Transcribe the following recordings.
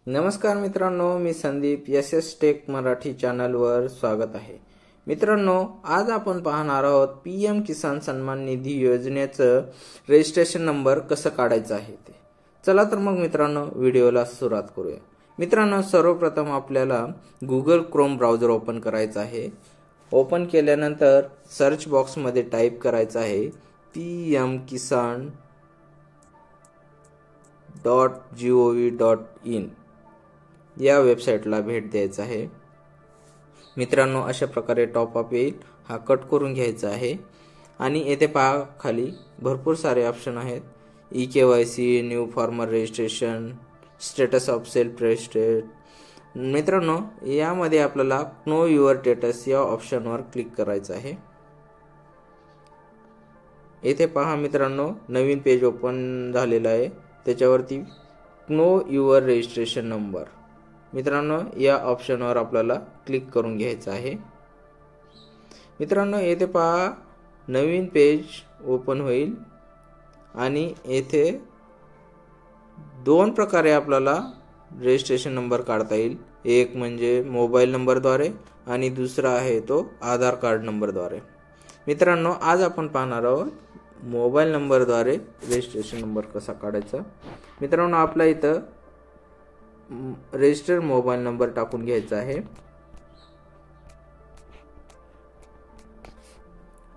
नमस्कार मित्रांनो, मी Sandeep S S tech Marathi चॅनलवर स्वागत आहे। मित्रांनो, आज आपण पाहणार आहोत पीएम किसान सन्मान निधी योजनेचं रजिस्ट्रेशन नंबर कसं काढायचं आहे ते। चला तर मग मित्रांनो व्हिडिओला सुरुवात करूया। मित्रांनो, सर्वप्रथम आपल्याला गूगल क्रोम ब्राउझर ओपन करायचं आहे। ओपन केल्यानंतर सर्च बॉक्स मध्ये टाइप करायचं आहे pmkisan.gov.in या वेबसाईटला भेट द्यायचं आहे। मित्रांनो, अशा प्रकारे टॉपअप येईल, हा कट करून घ्यायचा आहे आणि येथे पहा खाली भरपूर सारे ऑप्शन आहेत। E-KYC, new farmer registration, status of self registered. मित्रांनो, यामध्ये आपल्याला नो युअर स्टेटस या ऑप्शनवर क्लिक करायचं आहे। येथे पहा मित्रांनो, नवीन पेज ओपन झालेला आहे, त्याच्यावरती नो युअर रजिस्ट्रेशन नंबर। मित्रांनो, या ऑप्शनवर आपल्याला क्लिक करून घ्यायचं आहे। मित्रांनो, येथे पहा नवीन पेज ओपन होईल आणि येथे दोन प्रकारे आपल्याला रजिस्ट्रेशन नंबर काढता येईल। एक म्हणजे मोबाईल नंबरद्वारे आणि दुसरा आहे तो आधार कार्ड नंबरद्वारे। मित्रांनो, आज आपण पाहणार आहोत मोबाईल नंबरद्वारे रजिस्ट्रेशन नंबर कसा काढायचा। मित्रांनो, आपला इथं रजिस्टर मोबाईल नंबर टाकून घ्यायचा आहे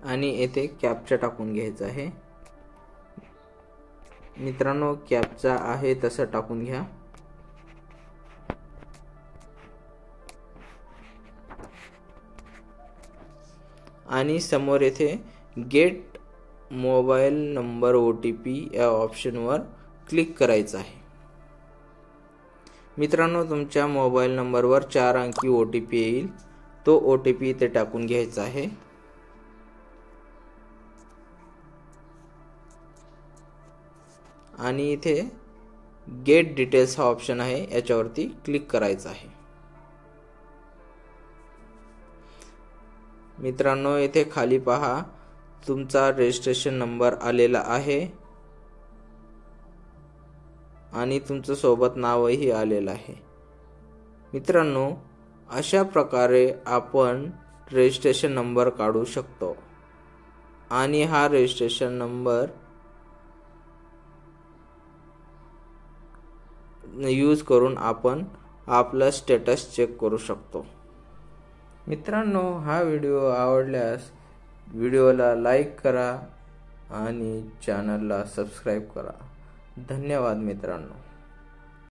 आणि येथे कॅप्चा टाकून घ्यायचा आहे। मित्रांनो, कॅप्चा आहे तसं टाकून घ्या आणि समोर येथे गेट मोबाईल नंबर OTP या ऑप्शनवर क्लिक करायचं आहे। मित्रांनो, तुमच्या मोबाईल नंबरवर 4 अंकी OTP येईल, तो OTP इथे टाकून घ्यायचा आहे आणि इथे गेट डिटेल्स हा ऑप्शन आहे, याच्यावरती क्लिक करायचं आहे। मित्रांनो, इथे खाली पहा तुमचा रजिस्ट्रेशन नंबर आलेला आहे आणि तुमचं सोबत नावही आलेलं आहे। मित्रांनो, अशा प्रकारे आपण रजिस्ट्रेशन नंबर काढू शकतो आणि हा रजिस्ट्रेशन नंबर यूज करून आपण आपला स्टेटस चेक करू शकतो। मित्रांनो, हा व्हिडिओ आवडल्यास व्हिडिओला लाईक करा आणि चॅनलला सबस्क्राईब करा। धन्यवाद मित्रांनो।